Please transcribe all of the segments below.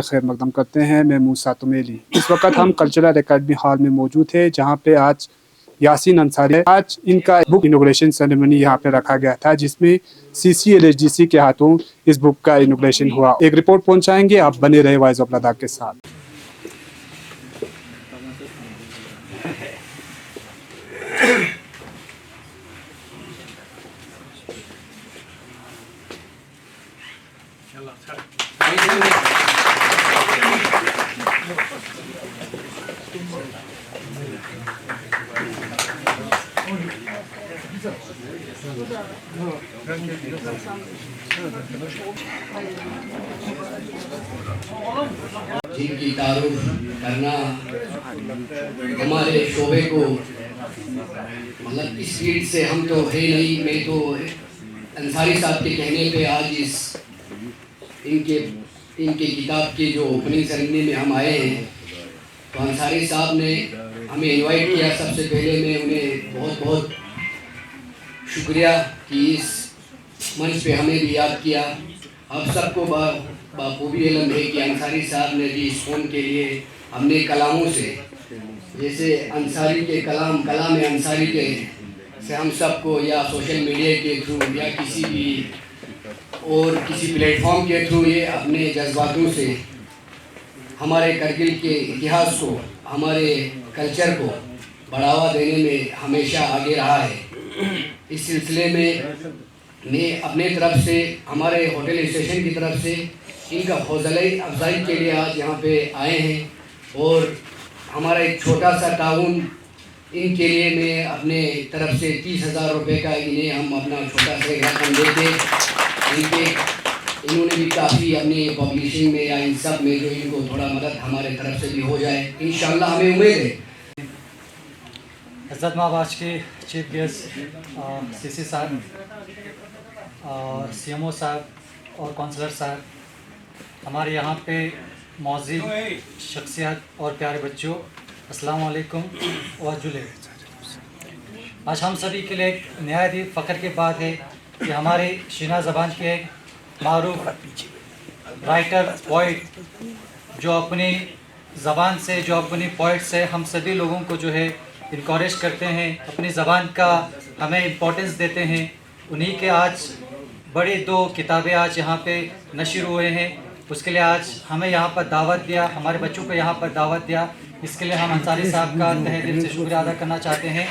خیر مقدم کرتے ہیں میں موسیٰ تمیلی۔ اس وقت ہم کلچرل اکیڈمی ہال میں موجود ہیں جہاں پہ آج یاسین انصاری ہے۔ آج ان کا بک انوگریشن سیریمنی یہاں پہ رکھا گیا تھا جس میں CCLHDC کے ہاتھوں اس بک کا انوگریشن ہوا۔ ایک رپورٹ پہنچائیں گے، آپ بنے رہے وائس آف لداخ کے ساتھ۔ جن کی تعارف کرنا ہمارے شعبے کو مطلب اس فیلڈ سے ہم تو ہے نہیں، میں تو انصاری صاحب کے کہنے پہ آج ان کے کتاب کی جو اوپننگ سیریمنی میں ہم آئے ہیں تو انصاری صاحب نے ہمیں انوائٹ کیا۔ سب سے پہلے میں انہیں بہت بہت شکریہ کہ اس منچ پہ ہمیں بھی یاد کیا۔ آپ سب کو بخوبی علم ہے کہ انصاری صاحب نے بھی اس فون کے لیے ہم نے کلاموں سے، جیسے انصاری کے کلام انصاری کے سے ہم سب کو یا سوشل میڈیا کے تھرو یا کسی بھی اور کسی پلیٹ فارم کے تھرو یہ اپنے جذباتوں سے ہمارے کرگل کے اتہاس کو، ہمارے کلچر کو بڑھاوا دینے میں ہمیشہ آگے رہا ہے۔ اس سلسلے میں اپنے طرف سے، ہمارے ہوٹل اسٹیشن کی طرف سے ان کا حوصلہ افزائی کے لیے آج یہاں پہ آئے ہیں، اور ہمارا ایک چھوٹا سا تعاون ان کے لیے میں اپنے طرف سے 30,000 روپے کا انہیں ہم اپنا چھوٹا سا رقم دے کے انہوں نے بھی کافی اپنی پبلشنگ میں یا ان سب میں جو ان کو تھوڑا مدد ہمارے طرف سے بھی ہو جائے انشاءاللہ، ہمیں امید ہے۔ عزت مآب آج کے چیف گیسٹ CC صاحب، CMO صاحب اور کونسلر صاحب، ہمارے یہاں پہ معزز شخصیت اور پیارے بچوں، السلام علیکم وجلے۔ آج ہم سبھی کے لیے ایک نہایت ہی فخر کی بات ہے کہ ہماری شینا زبان کے ایک معروف رائٹر، پوئٹ، جو اپنی زبان سے، جو اپنی پوئٹ سے ہم سبھی لوگوں کو جو ہے انکوریج کرتے ہیں، اپنی زبان کا ہمیں امپورٹنس دیتے ہیں، انہی کے آج بڑی 2 کتابیں آج یہاں پہ نشر ہوئے ہیں۔ اس کے لیے آج ہمیں یہاں پر دعوت دیا، ہمارے بچوں کو یہاں پر دعوت دیا، اس کے لیے ہم انصاری صاحب کا تہہ دل سے شکریہ ادا کرنا چاہتے ہیں۔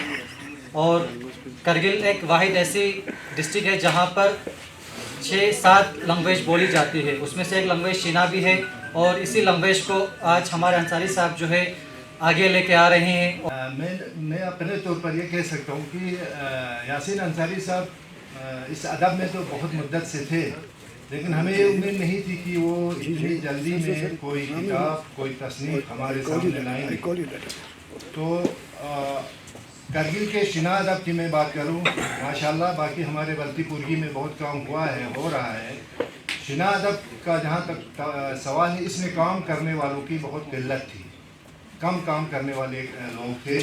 اور کرگل ایک واحد ایسی ڈسٹرکٹ ہے جہاں پر 6-7 لینگویج بولی جاتی ہے، اس میں سے ایک لینگویج شینا بھی ہے، اور اسی لینگویج کو آج ہمارے انصاری صاحب جو ہے آگے لے کے آ رہے ہیں۔ میں اپنے طور پر یہ کہہ سکتا ہوں کہ یاسین انصاری صاحب اس ادب میں تو بہت مدت سے تھے، لیکن ہمیں یہ امید نہیں تھی کہ وہ اتنی جلدی میں کوئی کتاب، کوئی تصنیف ہمارے سامنے لائیں گے۔ تو کرگل کے شینا ادب کی میں بات کروں، ماشاءاللہ باقی ہمارے بلتی پورگی میں بہت کام ہوا ہے، ہو رہا ہے۔ شینا ادب کا جہاں تک سوال ہے، اس میں کام کرنے والوں کی بہت قلت تھی، کم کام کرنے والے لوگ تھے،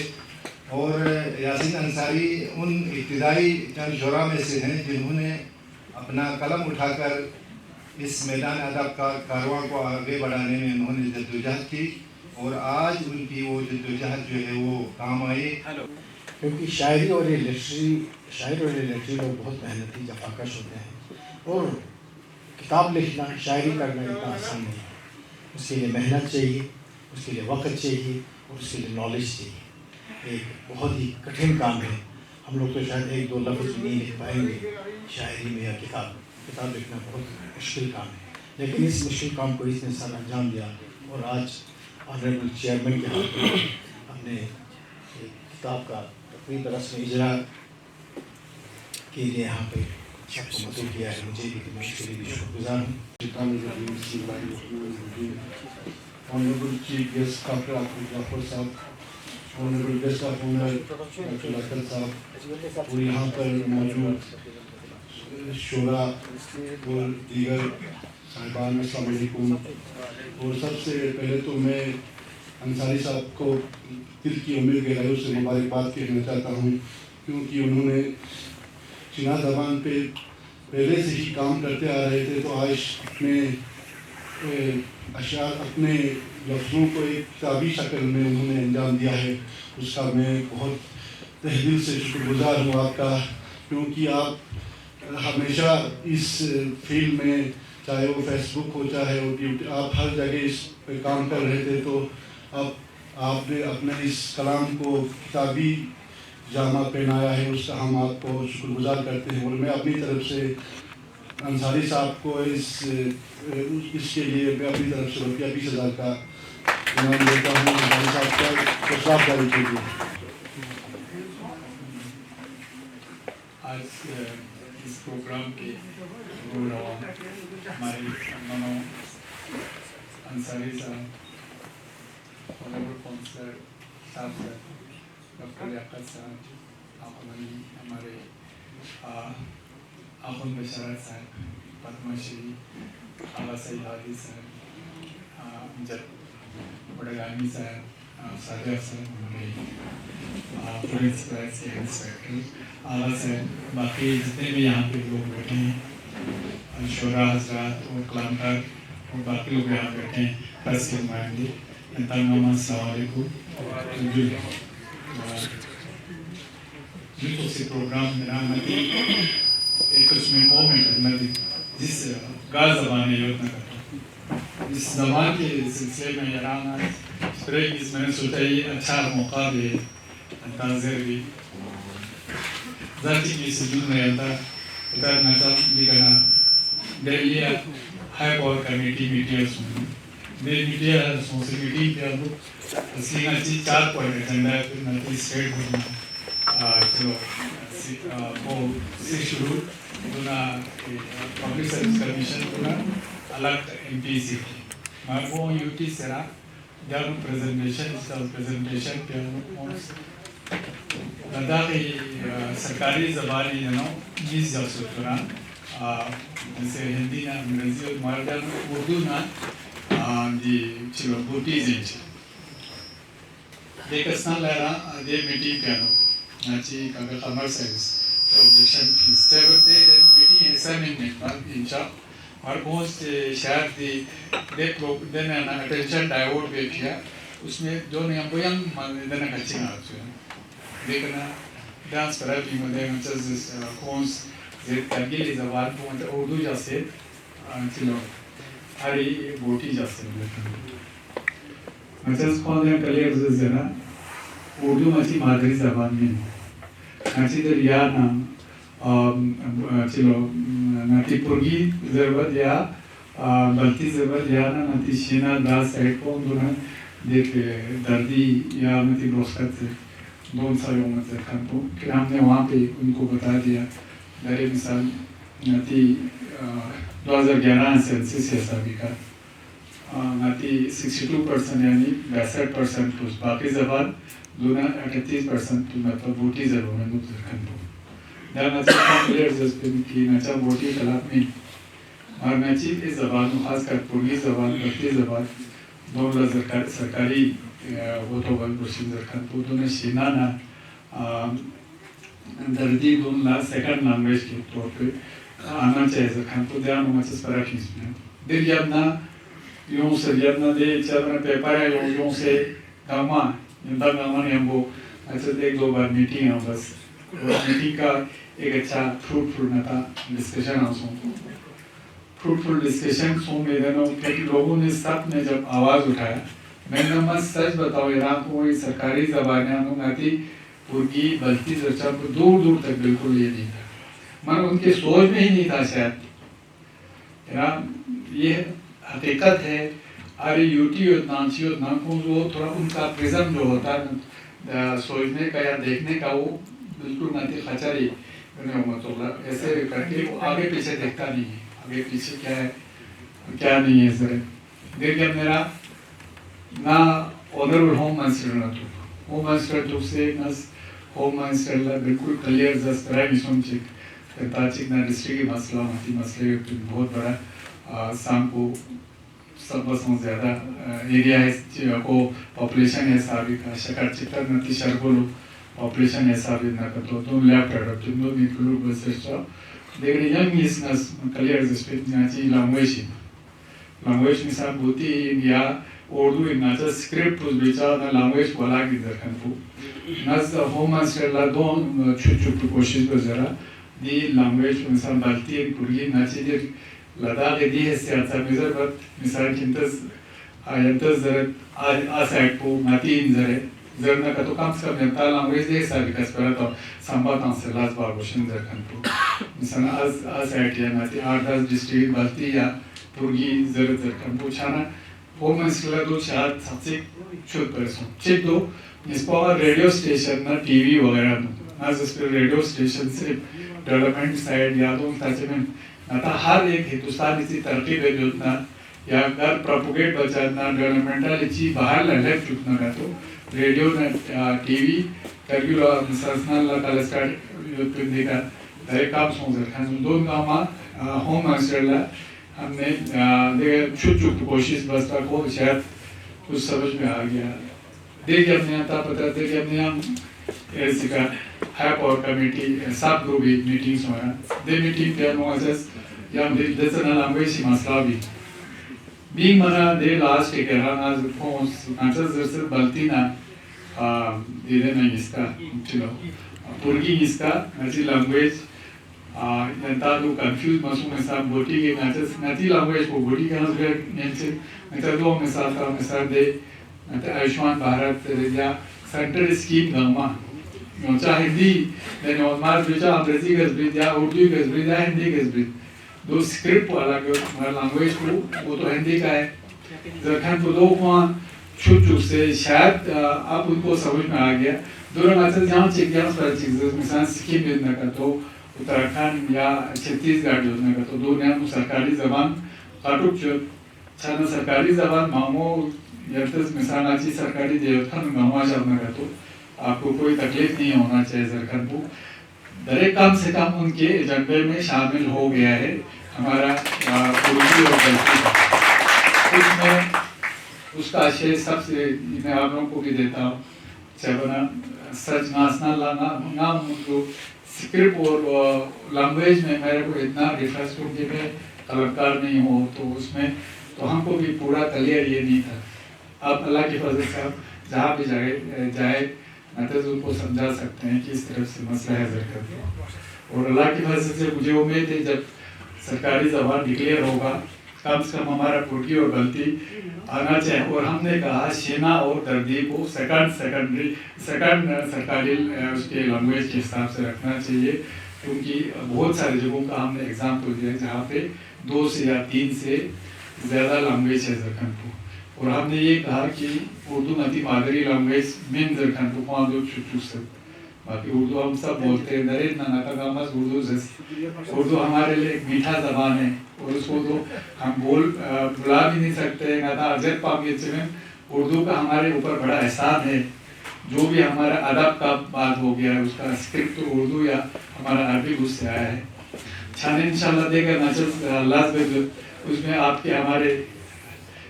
اور یاسین انصاری ان ابتدائی چند شعراء میں سے ہیں جنہوں نے اپنا قلم اٹھا کر اس میدان ادب کا کارواں کو آگے بڑھانے میں انہوں نے جدوجہد کی، اور آج ان کی وہ جدوجہد جو ہے وہ کام آئی، کیونکہ شاعری اور لٹریچر لوگ بہت محنتی جفاکش ہوتے ہیں، اور کتاب لکھنا، شاعری کرنا اتنا آسان نہیں ہے، اس کے لیے محنت چاہیے، اس کے لیے وقت چاہیے، اور اس کے لیے نالج چاہیے۔ ایک بہت ہی کٹھن کام ہے، ہم لوگ تو شاید 1-2 لفظ نہیں لکھ پائیں گے شاعری میں یا کتاب لکھنا بہت مشکل کام ہے، لیکن اس مشکل کام کو اس نے سر انجام دیا، اور آج آنریبل چیئرمین کے ہاتھ میں اپنے کتاب کا تقریبا رسم اجرا کے لیے یہاں پہ سب کو مدعو کیا ہے۔ مجھے بھی میں اس کے لیے بھی شکر گزار ہوں۔ Honorable Chief Guest Dr. Atul Jafar Sahab, Honorable Guest of Honor Dr. Lakal Sahab، اور یہاں پر موجود شعراء اور دیگر صاحبان، السلام علیکم۔ اور سب سے پہلے تو میں انصاری صاحب کو دل کی امید گہرائیوں سے مبارکباد کہنا چاہتا ہوں، کیونکہ انہوں نے شینا زبان پہ پہلے سے ہی کام کرتے آ رہے تھے، تو آج میں اشعار اپنے لفظوں کو ایک کتابی شکل میں انہوں نے انجام دیا ہے، اس کا میں بہت تہ دل سے شکر گزار ہوں آپ کا، کیونکہ آپ ہمیشہ اس فیلڈ میں، چاہے وہ فیس بک ہو چاہے وہ یوٹیوب، آپ ہر جگہ اس پہ کام کر رہے تھے، تو اب آپ نے اپنے اس کلام کو کتابی جامہ پہنایا ہے، اس کا ہم آپ کو شکر گزار کرتے ہیں، اور میں اپنی طرف سے انصاری صاحب کو اس کے لیے میں اپنی طرف سے روپیہ 20,000 کا انعام دیتا ہوں۔ انصاری صاحب کا اطلاق جاری کیجیے۔ آج اس پروگرام کے ہمارے منو انصاری صاحب، آنریبل کونسلر صاحب، ڈاکٹر لیاقت صاحب، ہمارے آخوند بشارت صاحب، پدما شری، آغا سید عادل صاحب، امجد بڑگانی صاحب، صادق صاحب، ہمارے پولیس انسپیکٹر آغا صاحب، باقی جتنے بھی یہاں پہ لوگ بیٹھے ہیں، شعراء حضرات اور کلامکار اور باقی لوگ یہاں بیٹھے ہیں، پریس کے نمائندے، السلام علیکم۔ جو سی پروگرام میرا ایک اس میں مومنٹ ہے جس گاز زبان یوتنا کرتا اس زبان کے سلسلے میں یرانا اس میں نے سوچا یہ اچھا موقع دے تاظر بھی ذاتی کی سجن میں آتا ادھر نظام بھی کرنا Delhi high power committee meeting سنوں دے میٹنگ سوسی میٹنگ پہ اب اسی نچی 4 پوائنٹ ایجنڈا ہے، پھر نتی اسٹیٹ گورنمنٹ چلو وہ سے شروع دونا پبلک سروس کمیشن دونا الگ ایم پی سی مگر وہ یو ٹی سرا جانو پریزنٹیشن اس کا پریزنٹیشن پہ لدا کی سرکاری زبانی جنو 20 جب سوچنا جیسے ہندی نا انگریزی اور مردان اردو نا دی چلو بوٹی زینچ دیکھسنا لہرا دے میٹنگ پیانو ناچی کاغذ خمر service objection fees. Several days and meeting assignment but in shop almost share the then an attention diode भी किया उसमें जो नियम वो यंग मानदंड का चिन्ह आता है देखना डांस करा भी मुझे मतलब कौन से तंगीली ज़बान को मतलब उर्दू जैसे चलो हरी बोटी जैसे मतलब कौन है कलियर जैसे ना उर्दू मची मादरी ज़बान में nanti Riana चलो nanti pergi zerbat ya balti zerbat ya nanti Shina das ekon dona देख दर्दी या nanti रोस्कत दोन सालों में से खानों फिर हमने वहाँ पे उनको बता दिया दरे मिसाल nanti 2011 सेंसस हिसाबी का nanti 62% यानी 62% plus बाकी ज़बान دونا 38% تو मतलब वोटी ज़रूर है मुझे खानों दाना चाह प्लेयर्स जैसे कि नाचा वोटी कलाप में और नाची इस ज़बान में खास कर पुर्गी ज़बान बत्ती ज़बान दोनों सरकारी वो तो बल बुशिंदर खानों दोनों शीना ना दर्दी दोनों सेकंड लैंग्वेज के तौर पे आना चाहिए खानों ध्यान में मचस पर रखी इसमें दिल जब ना दे जब ना पेपर है यूं से गामा इंदर गामा ने हमको अच्छा देख 2 बार मीटिंग है बस मीटिंग का एक अच्छा फ्रूटफुल नता डिस्कशन आंसू फ्रूटफुल डिस्कशन सो में देना कई लोगों ने सब ने जब आवाज़ उठाया मैंने मत सच बताओ यहाँ कोई सरकारी ज़बानें हम आती पुर्गी बल्कि चर्चा को दूर दूर तक बिल्कुल ये नहीं था मन उनके सोच में ही नहीं था शायद ये हकीकत है अरे यूटी और नांची और नांकों जो थोड़ा उनका प्रिज्म जो होता है सोचने का या देखने का वो बिल्कुल नाती खचारी मतलब ऐसे करके वो आगे पीछे देखता नहीं है आगे पीछे क्या है क्या नहीं है सर देखिए मेरा ना ऑनरेबल होम मिनिस्टर ना तो होम मिनिस्टर तो से ना होम मिनिस्टर ला बिल्कुल क्लियर जस्ट प्राइम मिनिस्टर ताचिक ना डिस्ट्रिक्ट की मसला होती मसले बहुत बड़ा शाम को सब बसों ज़्यादा एरिया है को पॉपुलेशन है सारी का शक्कर चित्तर नती शर्बोलो पॉपुलेशन है सारी ना तो तुम लैब प्रोडक्ट तुम लोग इंक्लूड बस तो देखने यंग इसनस क्लियर स्पेक्ट नाची language language misal buti ya Urdu inaca script uz bicha na language bola ki darkan pu naz home minister la don çuçuk koşiş bezara di language misal balti kurgi naci dir lada di hissiyat mizar bat misal kintas ayantaz zar asek pu matin zare zarna ka to kam se kam yanta language de sa vikas pera to sambatan se las bar boshin darkan pu misal asek ya mati ardas district balti ya purgi zar darkan pu chana home minister do chat satsik chut person chek do nispa radio station na tv वगैरह आज इस पे radio station सिर्फ development side यादों ताचे में आता हर एक हिंदुस्तान इसी तरक्की पे जोतना या घर प्रोपोगेट बचाना डेवलपमेंटल चीज बाहर लगे चुकना का तो रेडियो ने टीवी करगिलो संस्थान ला कल स्टार्ट यूट्यूब देखा तरह काम सोचर खान दोन काम होम मिनिस्टर ला हमने देखा छुट कोशिश बस का को शायद कुछ समझ में आ गया देखिए हमने आता पता देखिए हमने हम ऐसी का हाई पावर कमेटी सब ग्रुप मीटिंग्स हुआ दे मीटिंग पे हम ऐसे या हम जैसे ना लंबे सी मसला भी मना दे लास्ट एक है ना फोन आंसर जैसे बल्ती ना दे देना इसका चलो पुरगी इसका ऐसी लैंग्वेज जनता लोग कंफ्यूज मासूम में साथ बोटी के नाची लैंग्वेज को बोटी का ना फिर नेंसे मतलब दो मिसाल दे आयुष्मान भारत या सेंट्रल स्कीम गंगा चाहे हिंदी देने और मार बेचा अंग्रेजी का स्प्रिट या उर्दू का स्प्रिट या हिंदी का स्प्रिट दो स्क्रिप्ट वाला जो हमारा लैंग्वेज को वो तो हिंदी का है जरखान तो लोग वहाँ छुट से शायद आप उनको समझ में आ गया दोनों मैसेज जहाँ चेक किया उस पर चीज़ मिसाल सिक्किम योजना का तो उत्तराखंड या छत्तीसगढ़ योजना का तो दो नया सरकारी जबान काटुक जो छाना सरकारी जबान मामो यर्तस मिसाल आची सरकारी देवथन गंवा जाना का तो आपको कोई तकलीफ नहीं होना चाहिए सरकार को दरेक काम से काम उनके एजेंडे में शामिल हो गया है हमारा पूर्वी और गलती उसमें उसका आशय सबसे मैं आप लोगों को भी देता हूँ चाहे सच नाचना लाना नाम जो स्क्रिप्ट और लैंग्वेज में मेरे को इतना डिफरेंस क्योंकि मैं कलाकार नहीं हो तो उसमें तो हमको भी पूरा क्लियर ये नहीं था आप अल्लाह की फजल से आप जहाँ भी जाए मतलब उनको समझा सकते हैं कि इस तरफ से मसला है जरकत और अल्लाह की फजल से मुझे उम्मीद है जब सरकारी जबान डिक्लेयर होगा कम से कम हमारा पुरगी और गलती आना चाहिए और हमने कहा शीना और दर्दी को सेकंड सरकारी उसके लैंग्वेज के हिसाब से रखना चाहिए क्योंकि बहुत सारी जगहों का हमने एग्जाम्पल दिया जहाँ पे 2 से या 3 से ज़्यादा लैंग्वेज है जरखंड को और हमने ये कहा कि उर्दू नदी मादरी लैंग्वेज मेन जरखंड को वहाँ दो छुट्टू सब बाकी उर्दू हम सब बोलते हैं नरे नानाकागामस उर्दू हमारे लिए एक मीठा ज़बान है और उसको तो हम बुला भी नहीं सकते नाता अजब पामियत में उर्दू का हमारे ऊपर बड़ा एहसान है जो भी हमारा अदब का बात हो गया है उसका स्क्रिप्ट तो उर्दू या हमारा अरबी उससे आया है छाने इंशाल्लाह देगा नचल उसमें आपके हमारे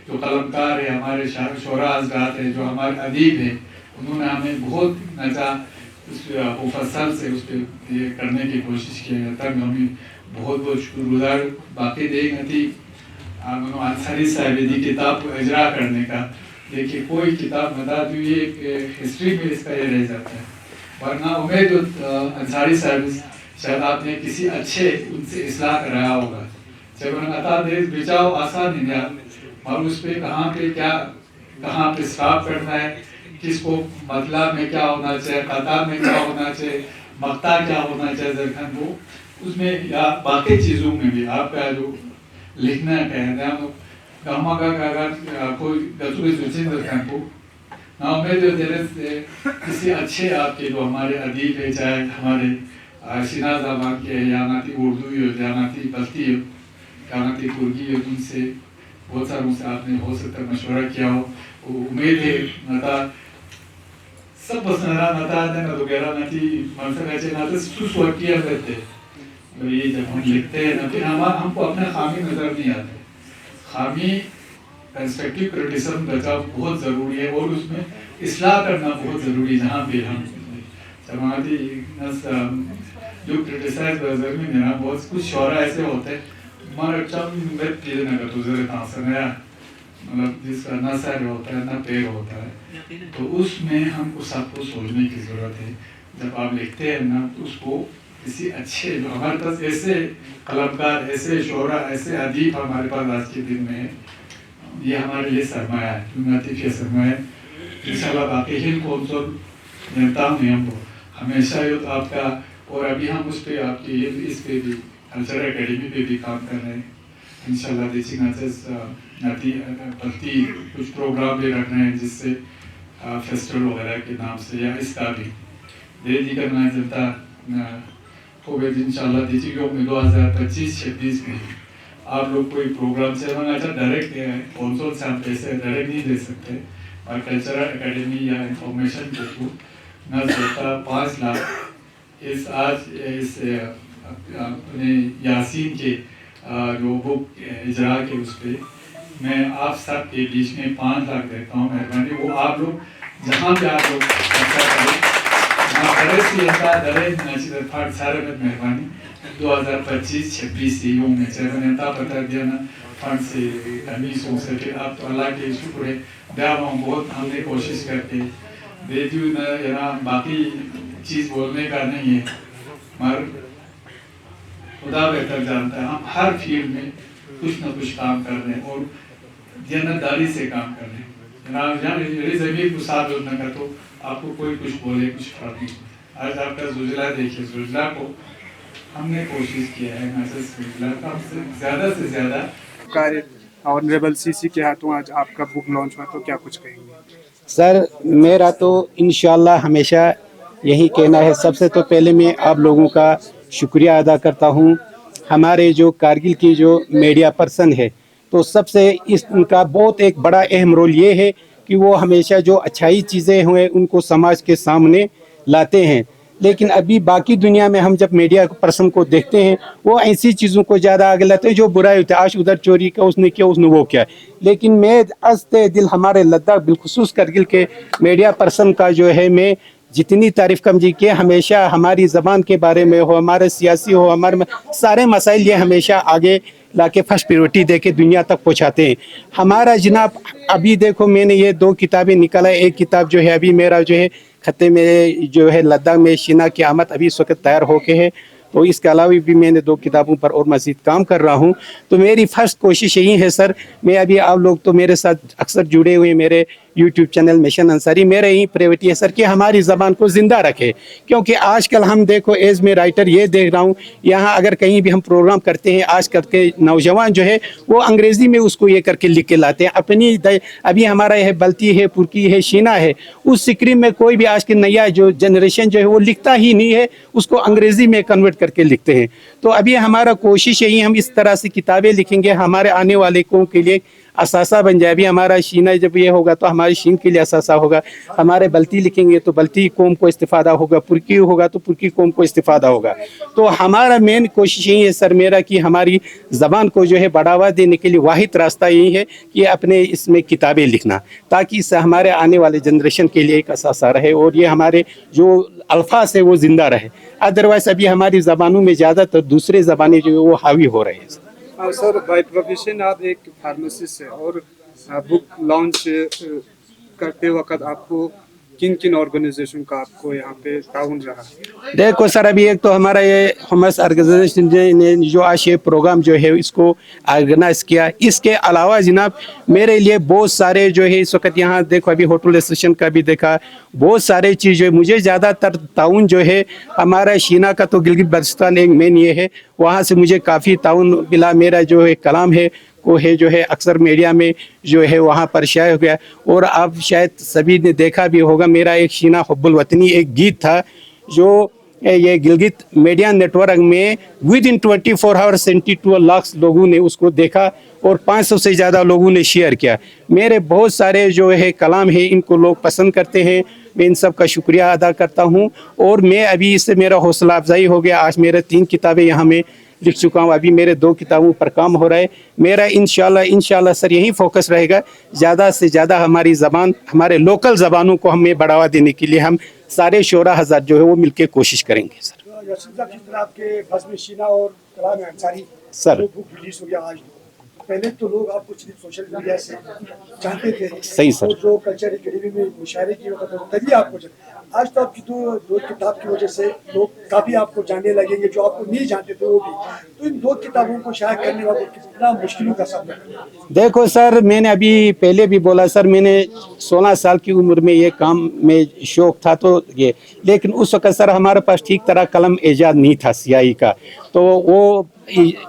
जो कलमकार है हमारे शोरा हज़रात है जो हमारे अदीब है उन्होंने हमें बहुत नचा उस मुफस्सल से उस पर ये करने की कोशिश की तब हमें बहुत बहुत शुक्रगुजार बाकी देख थी अंसारी साहब की किताब को इजरा करने का देखिए कोई किताब बता दूँ ये हिस्ट्री में इसका ये रह जाता है वरना उम्मीद अंसारी साहब शायद आपने किसी अच्छे उनसे इस्लाह कराया होगा जब अता देश बचाओ आसान नहीं और उस पर कहाँ पे स्टाफ करना है किसको मतलब में क्या होना चाहिए कतार में क्या होना चाहिए मक्ता क्या होना चाहिए जरखंड को उसमें या बाकी चीज़ों में भी आपका जो लिखना कहना है गमा का अगर कोई गजूरी सूची जरखंड को ना में जो किसी अच्छे आपके जो हमारे अदीब है चाहे हमारे शिना ज़बान के या नाती उर्दू हो या नाती बस्ती हो या नाती तुर्की हो उनसे बहुत सारों से आपने हो सकता है मशवरा किया हो उम्मीद है नता सब पसंद नता ना तो गहरा नती मनसा कैसे नाते सुस्वाकिया करते तो ये जब हम लिखते हैं ना फिर हमको अपने खामी नजर नहीं आते खामी कंस्ट्रक्टिव क्रिटिसिज्म बचाव बहुत ज़रूरी है और उसमें इस्लाह करना बहुत ज़रूरी है जहाँ पे हम समाधि जो क्रिटिसाइज में मेरा बहुत कुछ शौरा ऐसे होते हैं हमारा चम बेट के ना का तुझे तांसनया मतलब जिसका ना सर होता है ना पैर होता है, तो उसमें हमको सबको सोचने की ज़रूरत है। जब आप लिखते हैं ना तो उसको किसी अच्छे, हमारे पास ऐसे कलाकार, ऐसे शोरा, ऐसे अदीब हमारे पास आज के दिन में है, ये हमारे लिए सरमाया है, लतीफ़ सरमाया है। इंशाल्लाह बाकी हिल कौंसल जनता में हम हमेशा ये आपका, और अभी हम उस पर आपकी इस पे भी कल्चरल एकेडमी पे भी काम कर रहे हैं। इंशाल्लाह देसी प्रति कुछ प्रोग्राम भी रख रहे हैं, जिससे फेस्टिवल वगैरह के नाम से या इसका भी दे दी करना जनता हो गए। इंशाल्लाह देसी में 2025-26 में आप लोग कोई प्रोग्राम से हम अच्छा डायरेक्ट कौंसल से हम पैसे डायरेक्ट नहीं दे सकते, और कल्चरल एकेडमी या इंफॉर्मेशन के थ्रू न होता 5 लाख इस आज इस अपने यासीन के जो बुक इजरा के उस पर मैं आप सब के बीच में 5 लाख देता हूँ। मेहरबानी वो आप लोग जहाँ पे आप लोग खर्चा करें सारे में मेहरबानी 2025-26 से यूँ में चेता बता दिया ना फंड से कमी सोच सके। आप तो अल्लाह के शुक्र है दया बहुत हमने कोशिश करके दे दी ना, यहाँ बाकी चीज़ बोलने का नहीं है, मगर खुदा बेहतर जानता है। हम हर फील्ड में कुछ ना कुछ काम कर रहे हैं और जिम्मेदारी से काम कर रहे हैं। जनाब यहाँ मेरी ज़मीन को साथ होना का तो आपको कोई कुछ बोले कुछ फर्क नहीं। आज आपका जुजला देखिए, जुजला को हमने कोशिश किया है मैसेज जुजला का हमसे ज़्यादा कार्य ऑनरेबल सीसी के हाथों आज आपका बुक लॉन्च हुआ, तो क्या कुछ कहेंगे? सर मेरा तो इंशाल्लाह हमेशा यही कहना है। सबसे तो पहले मैं आप लोगों का शुक्रिया अदा करता हूँ। हमारे जो कारगिल की जो मीडिया पर्सन है, तो सबसे इनका बहुत एक बड़ा अहम रोल ये है कि वो हमेशा जो अच्छाई चीज़ें हुए उनको समाज के सामने लाते हैं। लेकिन अभी बाकी दुनिया में हम जब मीडिया पर्सन को देखते हैं, वो ऐसी चीज़ों को ज़्यादा आगे लाते हैं जो बुराई होती है। आज उधर चोरी का उसने किया, उसने वो किया। लेकिन मैं हंसते दिल हमारे लद्दाख बिलखुसूस करगिल के मीडिया पर्सन का जो है मैं जितनी तारीफ़ कम जी के हमेशा हमारी ज़बान के बारे में हो, हमारे सियासी हो, हमारे सारे मसाइल ये हमेशा आगे ला के फर्स्ट प्रायोरिटी दे के दुनिया तक पहुँचाते हैं। हमारा जनाब अभी देखो मैंने ये 2 किताबें निकाला। एक किताब जो है अभी मेरा जो है खत्ते में जो है लद्दाख में शीना की आमद अभी इस वक्त तैयार होके है, तो इसके अलावा भी मैंने 2 किताबों पर और मज़ीद काम कर रहा हूँ। तो मेरी फर्स्ट कोशिश यही है सर, मैं अभी आप लोग तो मेरे साथ अक्सर जुड़े हुए मेरे यूट्यूब चैनल मिशन अंसारी, मेरा यही प्रायोरिटी है सर कि हमारी ज़बान को ज़िंदा रखे। क्योंकि आजकल हम देखो एज में राइटर ये देख रहा हूँ, यहाँ अगर कहीं भी हम प्रोग्राम करते हैं आजकल के नौजवान जो है वो अंग्रेज़ी में उसको ये करके लिख के लाते हैं अपनी। अभी हमारा यह बल्ती है, पुरकी है, शीना है, उस सिक्री में कोई भी आज की नया जो जनरेशन जो है वो लिखता ही नहीं है, उसको अंग्रेज़ी में कन्वर्ट करके लिखते हैं। तो अभी हमारा कोशिश यही, हम इस तरह से किताबें लिखेंगे हमारे आने वाले कौम के लिए असासा बन जाए। अभी हमारा शीना जब ये होगा तो हमारे शीन के लिए असासा होगा, हमारे बल्ती लिखेंगे तो बल्ती कौम को इस्तिफादा होगा, पुरकी होगा तो पुरकी कौम को इस्तिफादा होगा। तो हमारा मेन कोशिश यही है सर मेरा कि हमारी ज़बान को जो है बढ़ावा देने के लिए वाहिद रास्ता यही है कि अपने इसमें किताबें लिखना, ताकि इससे हमारे आने वाले जनरेशन के लिए एक असासा रहे और ये हमारे जो अल्फाज है वो ज़िंदा रहे। अदरवाइज़ अभी हमारी ज़बानों में ज़्यादातर दूसरे ज़बानें जो है वो हावी हो रहे हैं। सर बाय प्रोफेशन आप एक फार्मासिस्ट है और बुक लॉन्च करते वक्त आपको किन किन ऑर्गेनाइजेशन का आपको यहाँ पे ताउन रहा? देखो सर अभी एक तो हमारा ये ह्यूमस ऑर्गेनाइजेशन ने जो आज ये प्रोग्राम जो है इसको ऑर्गेनाइज किया। इसके अलावा जनाब मेरे लिए बहुत सारे जो है इस वक्त यहाँ देखो अभी होटल स्टेशन का भी देखा, बहुत सारे चीज़ जो है मुझे ज़्यादातर ताउन जो है हमारा शीना का तो गिलगित बल्तिस्तान एक मेन ये है, वहाँ से मुझे काफ़ी ताउन मिला। मेरा जो है कलाम है को है जो है अक्सर मीडिया में जो है वहाँ पर शाये हो गया। और आप शायद सभी ने देखा भी होगा मेरा एक शीना हुब्बुल वतनी एक गीत था जो ये गिलगित मीडिया नेटवर्क में विद इन 24 आवर्स 72 लाख लोगों ने उसको देखा और 500 से ज़्यादा लोगों ने शेयर किया। मेरे बहुत सारे जो है कलाम है इनको लोग पसंद करते हैं, मैं इन सब का शुक्रिया अदा करता हूँ। और मैं अभी इससे मेरा हौसला अफजाई हो गया, आज मेरे 3 किताबें यहाँ में लिख चुका हूँ, अभी मेरे 2 किताबों पर काम हो रहा है। मेरा इंशाल्लाह सर यही फोकस रहेगा, ज़्यादा से ज़्यादा हमारी ज़बान हमारे लोकल ज़बानों को हमें बढ़ावा देने के लिए हम सारे शोरा हज़ार जो है वो मिलके कोशिश करेंगे सर। आपके बज़्म शीना और कलाम अंसारी सर वो बुक रिलीज हो गया आज। पहले तो लोग आपको सिर्फ सोशल मीडिया से जानते थे, सही सर। और जो कल्चर एकेडमी में मुशायरे की वक्त तभी आपको आज तो आपकी दो किताब की वजह से लोग काफ़ी आपको जानने लगेंगे, जो आपको नहीं जानते थे वो भी। तो इन 2 किताबों को शायद करने वालों को कितना मुश्किलों का सामना करना। देखो सर, मैंने अभी पहले भी बोला सर, मैंने 16 साल की उम्र में ये काम में शौक था तो ये, लेकिन उस वक्त सर हमारे पास ठीक तरह कलम ईजाद नहीं था स्याही का, तो वो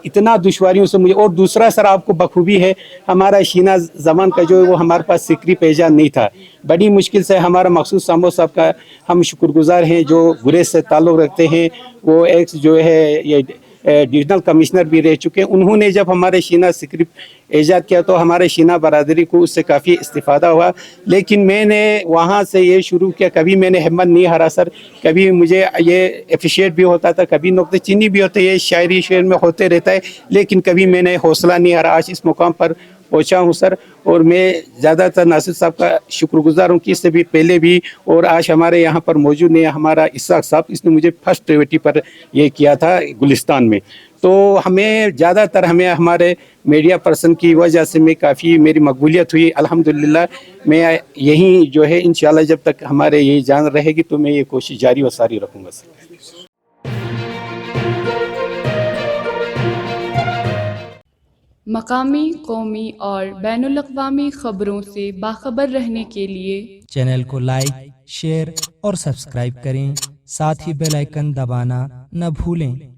इतना दुश्वारियों से मुझे। और दूसरा सर आपको बखूबी है, हमारा शीना ज़मान का जो है वो हमारे पास सिक्री ईजाद नहीं था। बड़ी मुश्किल से हमारा मकसूद सामो साहब का हम शुक्रगुजार हैं, जो गुरेज से ताल्लुक़ रखते हैं, वो एक जो है ये डिविजनल कमिश्नर भी रह चुके हैं। उन्होंने जब हमारे शीना स्क्रिप्ट ईजाद किया तो हमारे शीना बरादरी को उससे काफ़ी इस्तिफ़ादा हुआ। लेकिन मैंने वहाँ से ये शुरू किया, कभी मैंने हिम्मत नहीं हारा सर, कभी मुझे ये अप्रिशिएट भी होता था, कभी नुक्ते चीनी भी होते, ये शायरी शेर में होते रहता है, लेकिन कभी मैंने हौसला नहीं हारा। आज इस मुकाम पर पहुँचा हूँ सर, और मैं ज़्यादातर नासिर साहब का शुक्रगुजार हूँ कि इससे भी पहले भी, और आज हमारे यहाँ पर मौजूद नहीं हमारा इसाक साहब, इसने मुझे फर्स्ट प्रायोरिटी पर ये किया था गुलिस्तान में। तो हमें ज़्यादातर हमें हमारे मीडिया पर्सन की वजह से मैं काफ़ी मेरी मकबूलियत हुई अल्हम्दुलिल्लाह। मैं यहीं जो है इंशाल्लाह जब तक हमारे ये जान रहेगी तो मैं ये कोशिश जारी और सारी रखूँगा सर। मकामी, कौमी और बैनुल-अक़वामी ख़बरों से बाखबर रहने के लिए चैनल को लाइक, शेयर और सब्सक्राइब करें, साथ ही बेल आइकन दबाना न भूलें।